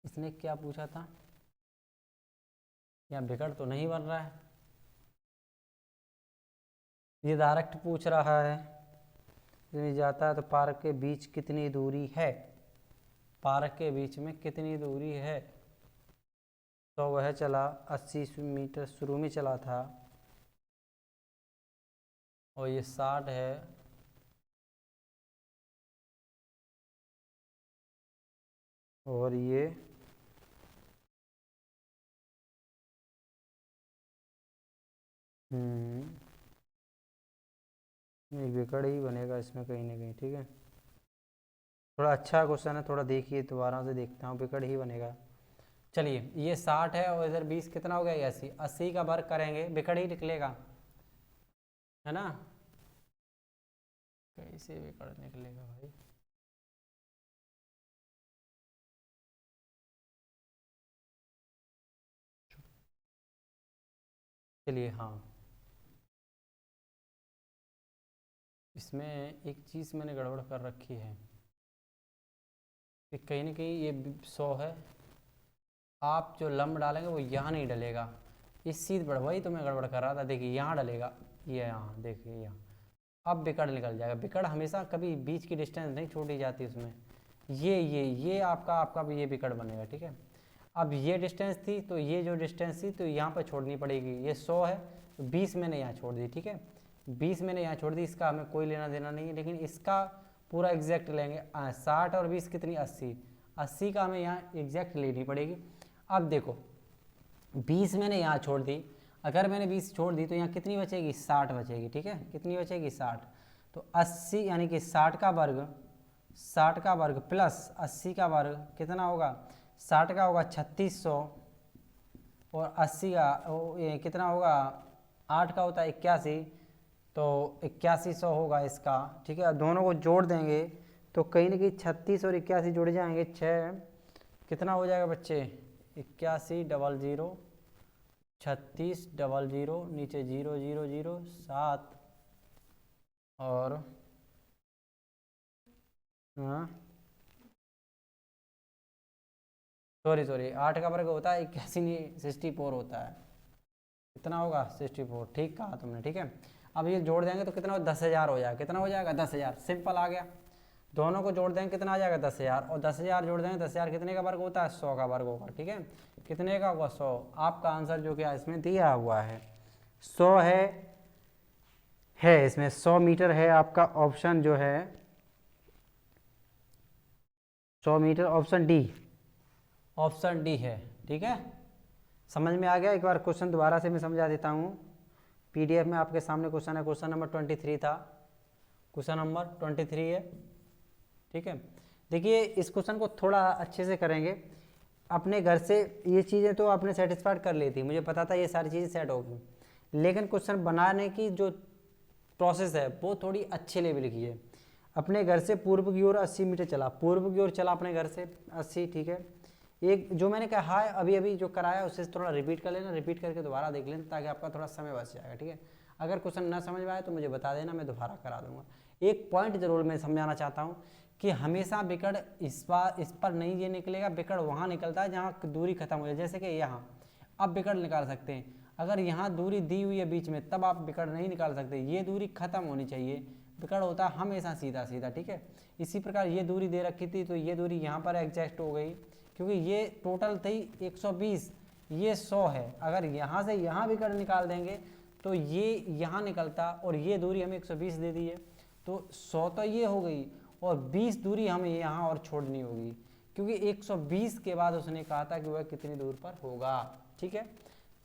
इसने क्या पूछा था, यहाँ विकर्ण तो नहीं बन रहा है, ये डायरेक्ट पूछ रहा है इसमें जाता है तो पार्क के बीच कितनी दूरी है, पार्क के बीच में कितनी दूरी है। तो वह चला 80 मीटर शुरू में चला था, और ये 60 है, और ये एक विकट ही बनेगा इसमें कहीं ना कहीं, ठीक है। थोड़ा अच्छा क्वेश्चन है, थोड़ा देखिए, दोबारा से देखता हूँ, विकट ही बनेगा। चलिए, ये 60 है और इधर 20 कितना हो गया, ये 80। 80 का वर्ग करेंगे, विकट ही निकलेगा, है ना। कैसे विकट निकलेगा भाई? चलिए, हाँ, इसमें एक चीज़ मैंने गड़बड़ कर रखी है कि कहीं ना कहीं ये 100 है, आप जो लंब डालेंगे वो यहाँ नहीं डलेगा, इस सीध पर, वही तो मैं गड़बड़ कर रहा था। देखिए यहाँ डलेगा, ये यहाँ, देखिए यहाँ, अब विकट निकल जाएगा। विकट हमेशा कभी बीच की डिस्टेंस नहीं छोड़ी जाती उसमें। ये आपका आपका भी ये विकट बनेगा, ठीक है। अब ये डिस्टेंस थी, तो ये जो डिस्टेंस थी तो यहाँ पर छोड़नी पड़ेगी। ये 100 है तो 20 मैंने यहाँ छोड़ दी, ठीक है। 20 मैंने यहाँ छोड़ दी, इसका हमें कोई लेना देना नहीं है, लेकिन इसका पूरा एग्जैक्ट लेंगे। 60 और 20 कितनी, 80। 80 का हमें यहाँ एग्जैक्ट लेनी पड़ेगी। अब देखो, 20 मैंने यहाँ छोड़ दी, अगर मैंने 20 छोड़ दी तो यहाँ कितनी बचेगी, 60 बचेगी, ठीक है। कितनी बचेगी, 60। तो 80 यानी कि 60 का वर्ग, 60 का वर्ग प्लस 80 का वर्ग कितना होगा, 60 का होगा 3600 और 80 का ये कितना होगा, 8 का होता है 81, तो 8100 होगा इसका, ठीक है। अब दोनों को जोड़ देंगे तो कहीं ना कहीं 36 और 81 जुड़ जाएंगे, 6 कितना हो जाएगा बच्चे, 81 डबल 0 36 डबल 0 नीचे 0 0 0 7 और हाँ सॉरी 8 का वर्ग होता है 81 नहीं 64 होता है। कितना होगा, 64, ठीक कहा तुमने, ठीक है। अब ये जोड़ देंगे तो कितना हो, 10,000 हो जाएगा। कितना हो जाएगा, 10,000, सिंपल आ गया। दोनों को जोड़ देंगे कितना आ जाएगा, 10,000, और 10,000 जोड़ देंगे, 10,000 कितने का वर्ग होता है, 100 का वर्ग होगा, ठीक है। कितने का होगा, 100। आपका आंसर जो क्या इसमें दिया हुआ है 100 है इसमें 100 मीटर है आपका ऑप्शन जो है 100 metre, option D, option D है, ठीक है। समझ में आ गया। एक बार क्वेश्चन दोबारा से मैं समझा देता हूँ। पीडीएफ में आपके सामने क्वेश्चन है, क्वेश्चन नंबर 23 था, क्वेश्चन नंबर 23 है, ठीक है। देखिए इस क्वेश्चन को थोड़ा अच्छे से करेंगे अपने घर से। ये चीज़ें तो आपने सेटिस्फाइड कर ली थी, मुझे पता था ये सारी चीज़ें सेट होगी, लेकिन क्वेश्चन बनाने की जो प्रोसेस है वो थोड़ी अच्छे लेवल की है। अपने घर से पूर्व की ओर 80 मीटर चला, पूर्व की ओर चला अपने घर से 80, ठीक है। एक जो मैंने कहा है अभी अभी जो कराया उससे थोड़ा रिपीट कर लेना, रिपीट करके दोबारा देख लेना ताकि आपका थोड़ा समय बच जाएगा, ठीक है। अगर क्वेश्चन ना समझ में आए तो मुझे बता देना, मैं दोबारा करा दूंगा। एक पॉइंट जरूर मैं समझाना चाहता हूँ कि हमेशा विकट इस पर नहीं ये निकलेगा, विकट वहाँ निकलता है जहाँ दूरी खत्म हो जाए, जैसे कि यहाँ अब विकट निकाल सकते हैं। अगर यहाँ दूरी दी हुई है बीच में तब आप विकट नहीं निकाल सकते, ये दूरी खत्म होनी चाहिए। विकट होता है हमेशा सीधा सीधा, ठीक है। इसी प्रकार ये दूरी दे रखी थी तो ये दूरी यहाँ पर एग्जैक्ट हो गई, क्योंकि ये टोटल थी 120, ये 100 है। अगर यहाँ से यहाँ विकट निकाल देंगे तो ये यहाँ निकलता और ये दूरी हमें 120 दे दी है, तो 100 तो ये हो गई और 20 दूरी हमें यहाँ और छोड़नी होगी, क्योंकि 120 के बाद उसने कहा था कि वह कितनी दूर पर होगा, ठीक है।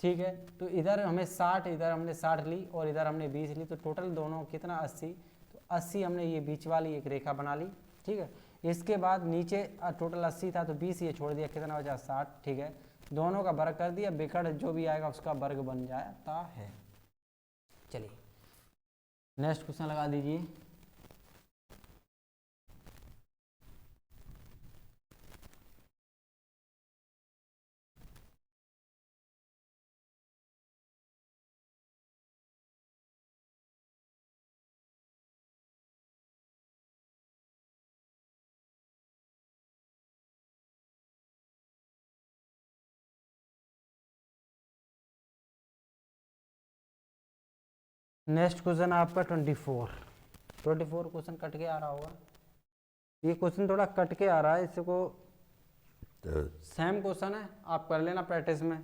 ठीक है, तो इधर हमें 60, इधर हमने 60 ली और इधर हमने 20 ली, तो टोटल दोनों कितना 80, तो 80 हमने ये बीच वाली एक रेखा बना ली, ठीक है। इसके बाद नीचे टोटल 80 था तो 20 ये छोड़ दिया, कितना बचा 60, ठीक है। दोनों का वर्ग कर दिया, विकट जो भी आएगा उसका वर्ग बन जाता है। चलिए नेक्स्ट क्वेश्चन लगा दीजिए। नेक्स्ट क्वेश्चन आपका 24 क्वेश्चन कट के आ रहा होगा। ये क्वेश्चन थोड़ा कट के आ रहा है, इसको सेम क्वेश्चन है, आप कर लेना प्रैक्टिस में।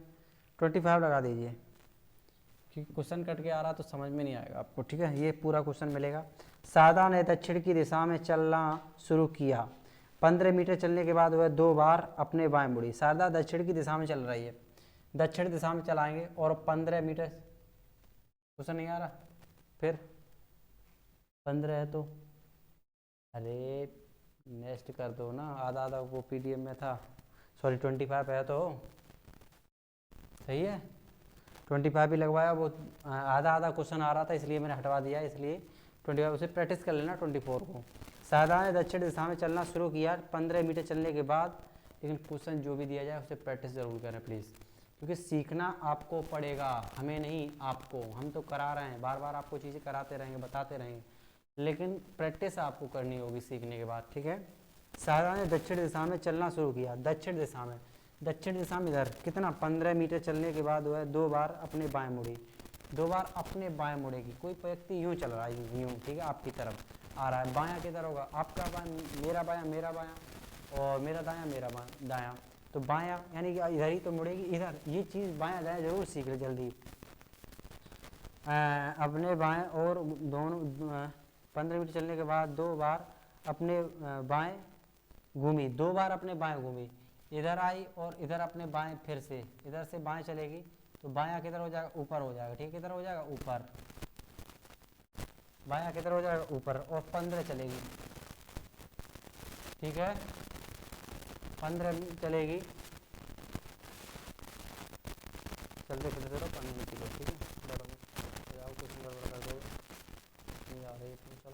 25 लगा दीजिए, क्योंकि क्वेश्चन कट के आ रहा तो समझ में नहीं आएगा आपको, ठीक है। ये पूरा क्वेश्चन मिलेगा। शारदा ने दक्षिण की दिशा में चलना शुरू किया, 15 मीटर चलने के बाद वह 2 बार अपने बाएं मुड़ी। शारदा दक्षिण की दिशा में चल रही है, दक्षिण दिशा में चलाएंगे और 15 मीटर, क्वेश्चन नहीं आ रहा फिर 15 है तो अरे नेक्स्ट कर दो ना, आधा आधा वो पीडीएफ में था, सॉरी 25 है तो सही है। 25 ही लगवाया, वो आधा आधा क्वेश्चन आ रहा था इसलिए मैंने हटवा दिया, इसलिए 25 उसे प्रैक्टिस कर लेना 24 को। सादा ने दक्षिण दिशा में चलना शुरू किया 15 मीटर चलने के बाद, लेकिन क्वेश्चन जो भी दिया जाए उसे प्रैक्टिस जरूर करें प्लीज़, क्योंकि सीखना आपको पड़ेगा, हमें नहीं आपको। हम तो करा रहे हैं, बार बार आपको चीज़ें कराते रहेंगे, बताते रहेंगे, लेकिन प्रैक्टिस आपको करनी होगी सीखने के बाद, ठीक है। सादा ने दक्षिण दिशा में चलना शुरू किया, दक्षिण दिशा में, दक्षिण दिशा में इधर कितना 15 मीटर चलने के बाद वह 2 बार अपने बाएं मुड़ी, 2 बार अपने बाएं मुड़ेगी। कोई व्यक्ति यूँ चल रहा है, यूँ, ठीक है, आपकी तरफ आ रहा है, बायां किधर होगा, आपका बायां, मेरा बायां, और मेरा दायां, मेरा बायां, दायां, तो बायां यानी कि इधर ही तो मुड़ेगी, इधर। ये चीज़ बायां दायां जरूर सीख ले जल्दी। अपने बाएं और दोनों 15 मीटर चलने के बाद 2 बार अपने बाएं घूमी, 2 बार अपने बाएं घूमी, इधर आई और इधर अपने बाएं, फिर से इधर से बाएं चलेगी तो बायां किधर हो जाएगा, ऊपर हो जाएगा, ठीक है, किधर हो जाएगा, ऊपर, बायां किधर हो जाएगा, ऊपर, और 15 चलेगी, ठीक है, 15 चलेगी, चलते फिरते रहो 15 मिनट की, ठीक है, डरो जाओ, कुछ गड़बड़ कर दो, नहीं आ रही तुम, चल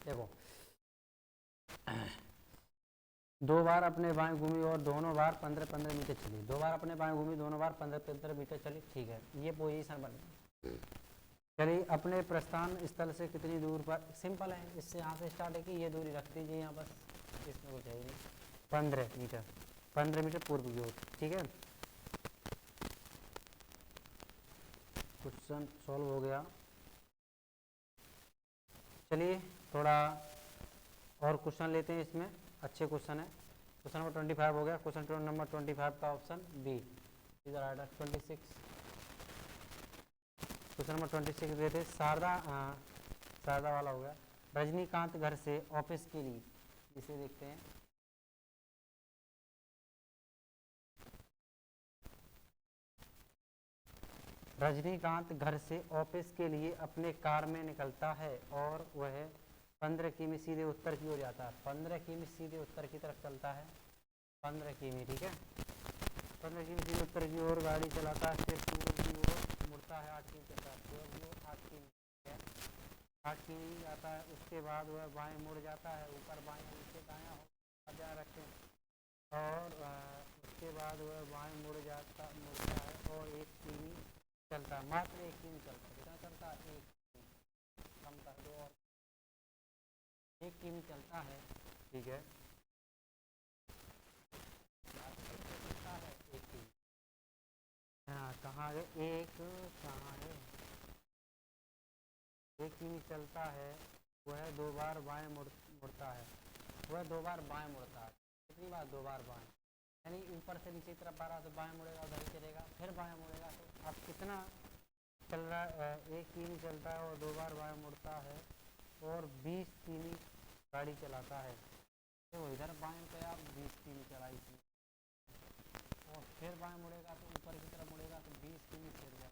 देखो। 2 बार अपने बाएं घूमी और दोनों बार 15-15 मीटर चली, 2 बार अपने बाएं घूमी, दोनों बार 15-15 मीटर चली, ठीक है, ये पोजीशन बन। चलिए, अपने प्रस्थान स्थल से कितनी दूर पर, सिंपल है, इससे यहाँ से स्टार्ट है कि ये दूरी रख दीजिए यहाँ, बस इसमें कुछ है ही नहीं, 15 मीटर, 15 मीटर पूर्व की ओर, ठीक है। क्वेश्चन सॉल्व हो गया। चलिए थोड़ा और क्वेश्चन लेते हैं, इसमें अच्छे क्वेश्चन है। क्वेश्चन नंबर 25 हो गया, क्वेश्चन नंबर 25 का option B is right. 26 question number 26 देते शारदा, शारदा वाला हो गया। रजनीकांत घर से ऑफिस के लिए, इसे देखते हैं। रजनीकांत घर से ऑफिस के लिए अपने कार में निकलता है और वह 15 किमी सीधे उत्तर की ओर जाता है, 15 किमी सीधे उत्तर की तरफ चलता है, 15 किमी, ठीक है, 15 किमी सीधे उत्तर की ओर गाड़ी चलाता है, फिर पूर्व की ओर मुड़ता है, 8 किमी चलता है, पूर्व की ओर 8 किमी, 8 किमी जाता है, उसके बाद वह बाएं मुड़ जाता है, ऊपर बाएं नीचे दायां हो रखें, और उसके बाद वह बाएं मुड़ता है और 1 किमी चलता है, मात्र 1 किमी चलता है, कितना चलता है, 1 कम कर दो, और 1 किमी चलता है, ठीक है, चलता है 1 किमी, हाँ कहाँ है, 1 कहाँ है, 1 किमी चलता है, वह 2 बार बाएं मुड़ता है, वह 2 बार बाएं मुड़ता है, कितनी बार, 2 बार बाएं, यानी ऊपर से नीचे की तरफ आ रहा तो बाएं मुड़ेगा, उधर चलेगा, फिर बाएं मुड़ेगा, तो अब कितना चल रहा है, 1 किमी चलता है और 2 बार बाएं मुड़ता है और 20 किमी गाड़ी चलाता है, तो इधर बाएं पे आप 20 किमी चलाई थी, और फिर बाएं मुड़ेगा तो ऊपर की तरफ मुड़ेगा तो 20 किमी फिर चला,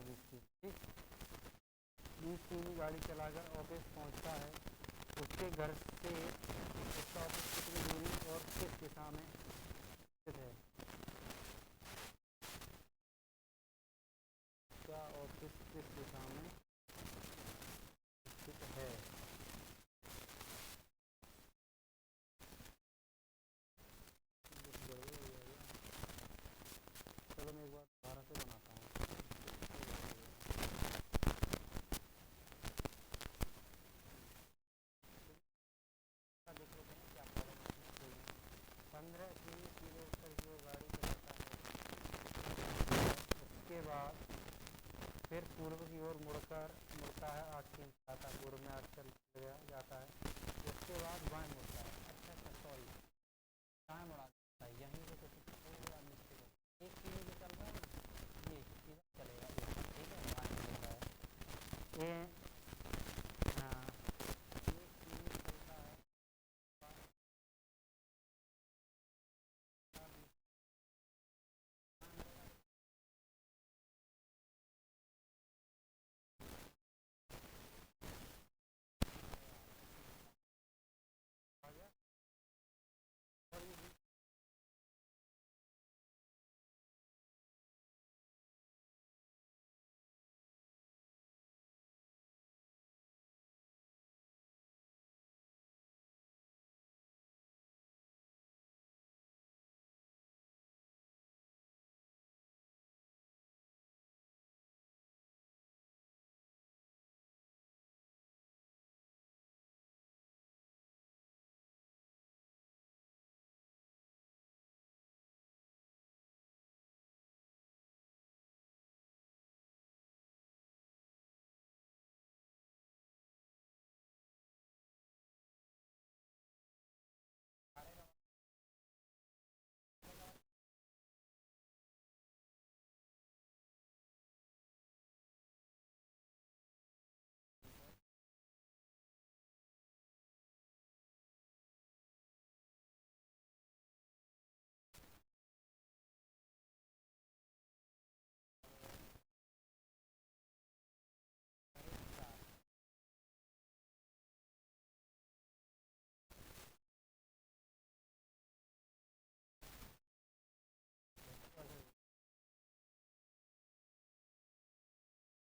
20 किमी, ठीक, 20 किमी गाड़ी चलाकर ऑफिस पहुंचता है। उसके घर से उसका ऑफिस कितनी दूरी और किस दिशा में स्थित है, उसका ऑफिस किस दिशा में स्थित है, चलो मैं एक बार दोबारा से बनाता हूँ, देख लेते हैं क्या प्रॉब्लम। 15 किमी सीधे उत्तर की ओर गाड़ी चलाता है, उसके बाद फिर पूर्व की ओर मुड़ता है, 8 किमी जाता है, पूर्व में 8 चल जाता है, उसके बाद बाएं मुड़ता है, अच्छा सॉरी, बाएं मुड़ा जाता है, यहीं पे कुछ थोड़ा मिस्टेक है, 1 किमी जो चल रहा है ना, ये सीधा चलेगा, ठीक है, बाएं मुड़ता है, ये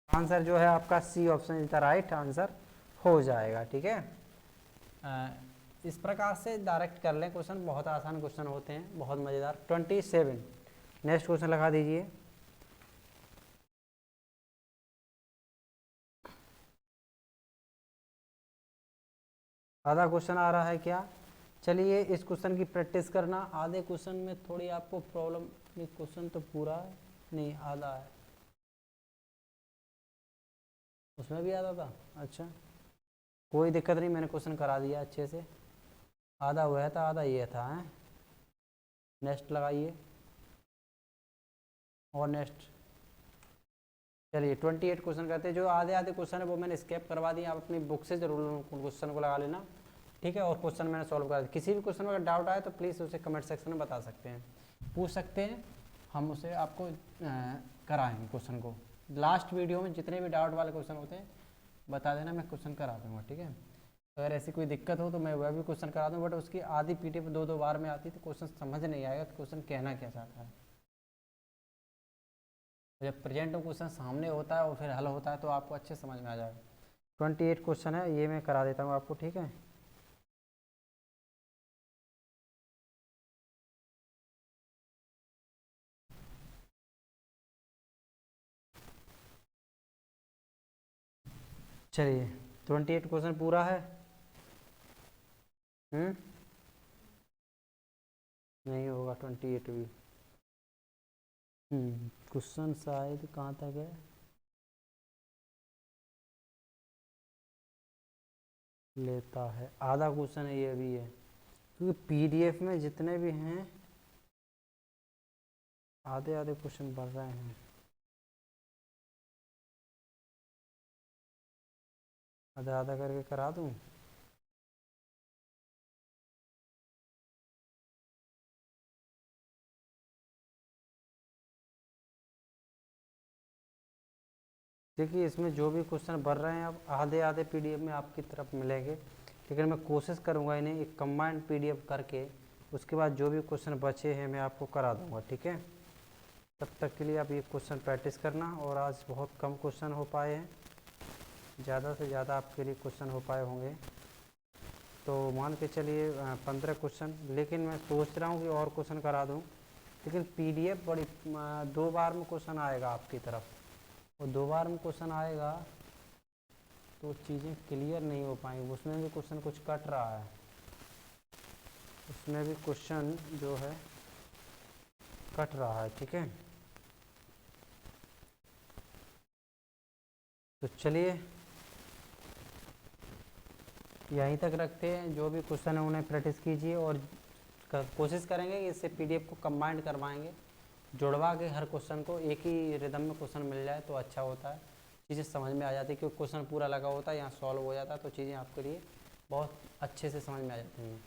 आंसर जो है आपका C option is the right answer हो जाएगा। ठीक है, इस प्रकार से डायरेक्ट कर लें क्वेश्चन, बहुत आसान क्वेश्चन होते हैं, बहुत मज़ेदार। 27 नेक्स्ट क्वेश्चन लगा दीजिए। आधा क्वेश्चन आ रहा है क्या? चलिए इस क्वेश्चन की प्रैक्टिस करना। आधे क्वेश्चन में थोड़ी आपको प्रॉब्लम, क्वेश्चन तो पूरा है नहीं, आधा है, उसमें भी आधा था। अच्छा कोई दिक्कत नहीं, मैंने क्वेश्चन करा दिया अच्छे से। आधा हुआ था, आधा ये था है। नेक्स्ट लगाइए और नेक्स्ट। चलिए 28 क्वेश्चन करते हैं। जो आधे आधे क्वेश्चन है वो मैंने स्केप करवा दिया, आप अपनी बुक से जरूर क्वेश्चन को लगा लेना। ठीक है, और क्वेश्चन मैंने सॉल्व करा दिया। किसी भी क्वेश्चन में अगर डाउट आए तो प्लीज़ उसे कमेंट सेक्शन में बता सकते हैं, पूछ सकते हैं, हम उसे आपको कराएंगे क्वेश्चन को। लास्ट वीडियो में जितने भी डाउट वाले क्वेश्चन होते हैं बता देना, मैं क्वेश्चन करा दूँगा। ठीक है, अगर ऐसी कोई दिक्कत हो तो मैं वह भी क्वेश्चन करा दूँ, बट उसकी आधी पीडीएफ 2-2 बार में आती तो क्वेश्चन समझ नहीं आएगा कि क्वेश्चन कहना क्या चाहता है। जब प्रेजेंट में क्वेश्चन सामने होता है और फिर हल होता है तो आपको अच्छे समझ में आ जाएगा। 28 क्वेश्चन है, ये मैं करा देता हूँ आपको। ठीक है, चलिए 28 क्वेश्चन पूरा है। नहीं होगा 28 भी। क्वेश्चन शायद कहाँ तक है, लेता है आधा क्वेश्चन है, ये भी है, क्योंकि पीडीएफ में जितने भी हैं आधे आधे क्वेश्चन बढ़ रहे हैं। आधा आधा करके करा दूं। देखिए इसमें जो भी क्वेश्चन बढ़ रहे हैं अब आधे आधे पीडीएफ में आपकी तरफ मिलेंगे, लेकिन मैं कोशिश करूंगा इन्हें एक कंबाइंड पीडीएफ करके उसके बाद जो भी क्वेश्चन बचे हैं मैं आपको करा दूंगा। ठीक है, तब तक के लिए आप ये क्वेश्चन प्रैक्टिस करना। और आज बहुत कम क्वेश्चन हो पाए हैं, ज़्यादा से ज़्यादा आपके लिए क्वेश्चन हो पाए होंगे तो मान के चलिए 15 क्वेश्चन, लेकिन मैं सोच रहा हूँ कि और क्वेश्चन करा दूँ, लेकिन पीडीएफ बड़ी 2 बार में क्वेश्चन आएगा आपकी तरफ, और 2 बार में क्वेश्चन आएगा तो चीज़ें क्लियर नहीं हो पाएंगी। उसमें भी क्वेश्चन कुछ कट रहा है, उसमें भी क्वेश्चन जो है कट रहा है। ठीक है, तो चलिए यहीं तक रखते हैं। जो भी क्वेश्चन है उन्हें प्रैक्टिस कीजिए और कोशिश करेंगे कि इससे पीडीएफ को कंबाइंड करवाएंगे, जुड़वा के हर क्वेश्चन को एक ही रिदम में क्वेश्चन मिल जाए तो अच्छा होता है, चीज़ें समझ में आ जाती है। क्योंकि क्वेश्चन पूरा लगा होता है, यहाँ सॉल्व हो जाता है तो चीज़ें आपके लिए बहुत अच्छे से समझ में आ जाती हैं।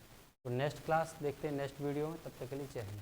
तो नेक्स्ट क्लास देखते हैं नेक्स्ट वीडियो में, तब तक के लिए जय हिंद।